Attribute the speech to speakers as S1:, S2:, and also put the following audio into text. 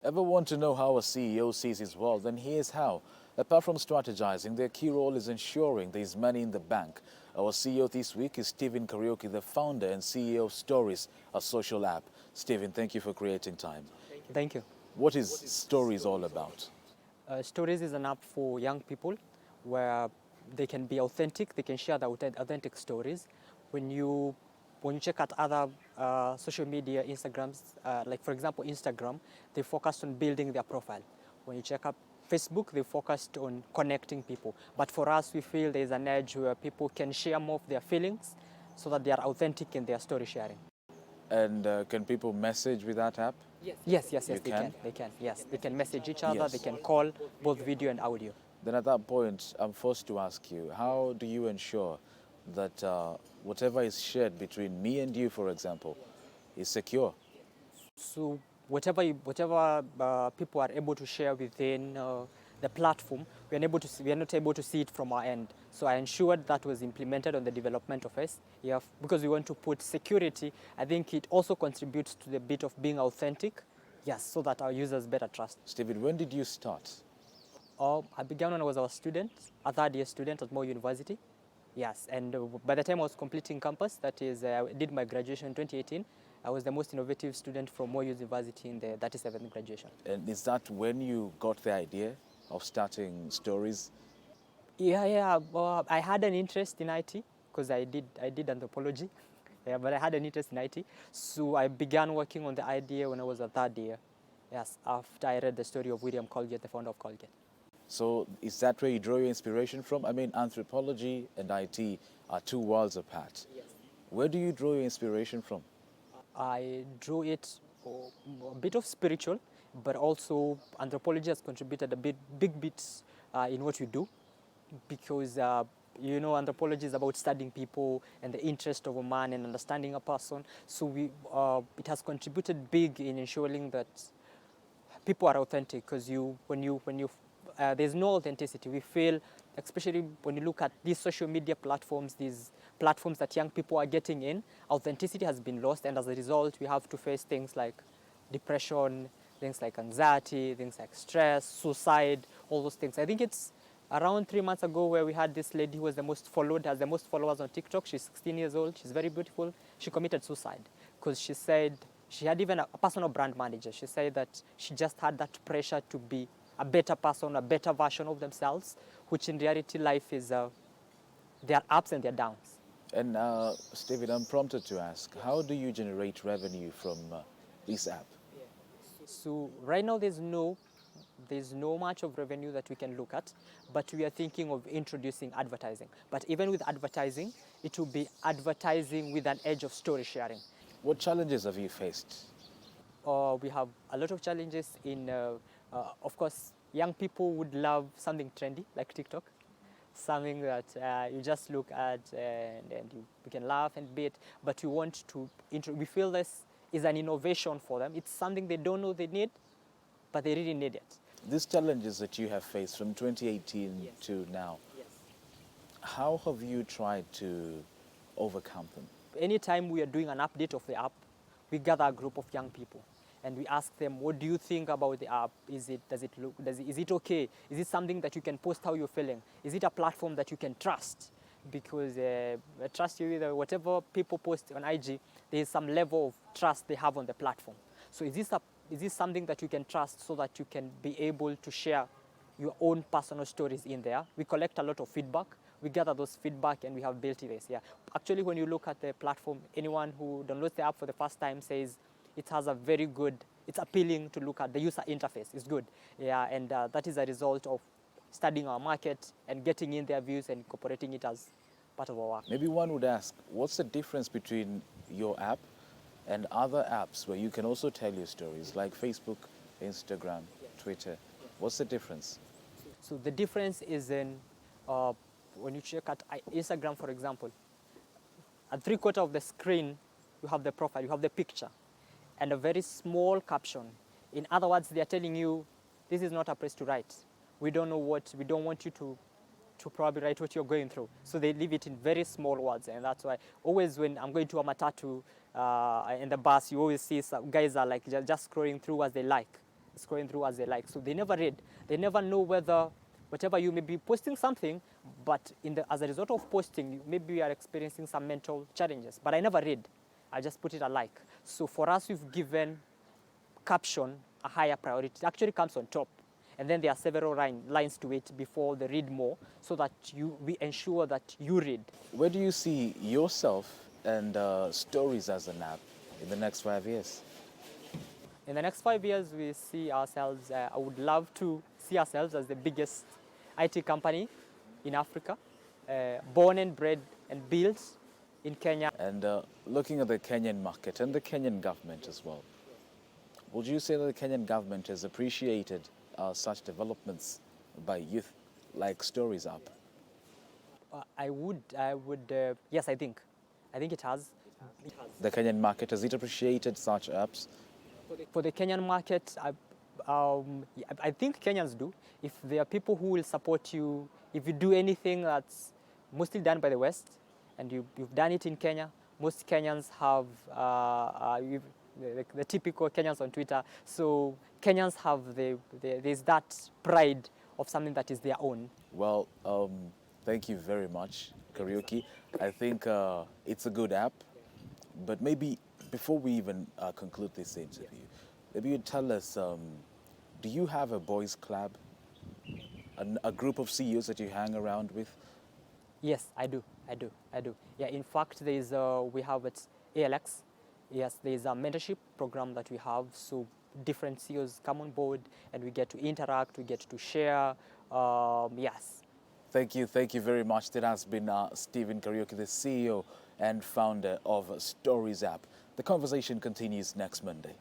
S1: Ever want to know how a CEO sees his world? Then here's how. Apart from strategizing, their key role is ensuring there is money in the bank. Our CEO this week is Kariuki, the founder and CEO of Storiez, a social app. Stephen, thank you for creating time.
S2: Thank you.
S1: What is Storiez all about?
S2: Stories is an app for young people where they can be authentic, they can share their authentic stories. When you check out other social media, Instagrams, like for example Instagram, they focused on building their profile. When you check out Facebook, they focused on connecting people. But for us, we feel there's an edge where people can share more of their feelings so that they are authentic in their story sharing.
S1: And can people message with that app?
S2: Yes,
S1: You
S2: they
S1: can?
S2: can. They can. Yes, they can message each other.
S1: Yes.
S2: They can call, both video and audio.
S1: Then at that point, I'm forced to ask you, how do you ensure that whatever is shared between me and you, for example, is secure?
S2: So whatever people are able to share within the platform, we are not able to see it from our end. So I ensured that was implemented on the development of us. Yeah, because we want to put security. I think it also contributes to the bit of being authentic. Yes, so that our users better trust.
S1: Stephen, when did you start?
S2: I began when I was a student, a third-year student at Moore University. Yes, and by the time I was completing campus, that is, I did my graduation in 2018, I was the most innovative student from Moore University in the 37th graduation.
S1: And is that when you got the idea of starting Storiez?
S2: Yeah. I had an interest in IT because I did anthropology. Yeah, but I had an interest in IT, so I began working on the idea when I was a third year. Yes, after I read the story of William Colgate, the founder of Colgate.
S1: So is that where you draw your inspiration from? I mean, anthropology and IT are two worlds apart.
S2: Yes.
S1: Where do you draw your inspiration from?
S2: I drew it a bit of spiritual, but also anthropology has contributed big bits in what we do, because anthropology is about studying people and the interest of a man and understanding a person. So it has contributed big in ensuring that people are authentic, because there's no authenticity. We feel, especially when you look at these social media platforms, these platforms that young people are getting in, authenticity has been lost, and as a result, we have to face things like depression, things like anxiety, things like stress, suicide, all those things. I think it's around 3 months ago where we had this lady who was has the most followers on TikTok. She's 16 years old. She's very beautiful. She committed suicide because she said she had even a personal brand manager. She said that she just had that pressure to be a better person, a better version of themselves, which in reality life is their ups and their downs.
S1: And Stephen, I'm prompted to ask, how do you generate revenue from this app?
S2: So right now there's no much of revenue that we can look at, but we are thinking of introducing advertising. But even with advertising, it will be advertising with an edge of story sharing.
S1: What challenges have you faced?
S2: We have a lot of challenges of course, young people would love something trendy like TikTok, something that you just look at and we can laugh and beat, but we feel this is an innovation for them. It's something they don't know they need, but they really need it.
S1: These challenges that you have faced from 2018 to now, how have you tried to overcome them?
S2: Anytime we are doing an update of the app, we gather a group of young people and we ask them, what do you think about the app? Is it okay? Is it something that you can post how you're feeling? Is it a platform that you can trust? Because I trust you with whatever people post on IG, there is some level of trust they have on the platform. So is this something that you can trust so that you can be able to share your own personal stories in there? We collect a lot of feedback. We gather those feedback and we have built this. Yeah. Actually, when you look at the platform, anyone who downloads the app for the first time says it has a very good, it's appealing to look at. The user interface is good. Yeah, and that is a result of studying our market and getting in their views and incorporating it as part of our work.
S1: Maybe one would ask, what's the difference between your app and other apps where you can also tell your stories, like Facebook, Instagram, Twitter? What's the difference?
S2: So the difference is in when you check at Instagram, for example, at 3/4 of the screen, you have the profile, you have the picture, and a very small caption. In other words, they are telling you, this is not a place to write. We don't want you to probably write what you're going through. So they leave it in very small words, and that's why always when I'm going to a matatu in the bus, you always see some guys are like just scrolling through as they like. scrolling through as they like. So they never read. They never know whether whatever you may be posting something, but as a result of posting, maybe you are experiencing some mental challenges. But I never read. I just put it alike. So for us, we've given caption a higher priority. It actually comes on top. And then there are several lines to it before the read more, so that we ensure that you read.
S1: Where do you see yourself and Stories as an app in the next 5 years?
S2: In the next 5 years, we see ourselves, I would love to see ourselves as the biggest IT company in Africa, born and bred and built in Kenya.
S1: And looking at the Kenyan market and the Kenyan government as well, would you say that the Kenyan government has appreciated such developments by youth like Stories app?
S2: I would, yes, I think it has.
S1: The Kenyan market, has it appreciated such apps?
S2: For the Kenyan market, I think Kenyans do. If there are people who will support you, if you do anything that's mostly done by the West, and you've done it in Kenya, most Kenyans have the typical Kenyans on Twitter. So Kenyans have there's that pride of something that is their own.
S1: Well, thank you very much, Kariuki. I think it's a good app, but maybe before we even conclude this interview, maybe you'd tell us, do you have a boys club, a group of CEOs that you hang around with?
S2: Yes, I do. Yeah, in fact, we have at ALX. Yes, there's a mentorship program that we have. So different CEOs come on board, and we get to interact, we get to share. Yes.
S1: Thank you very much. That has been Stephen Kariuki, the CEO and founder of Stories app. The conversation continues next Monday.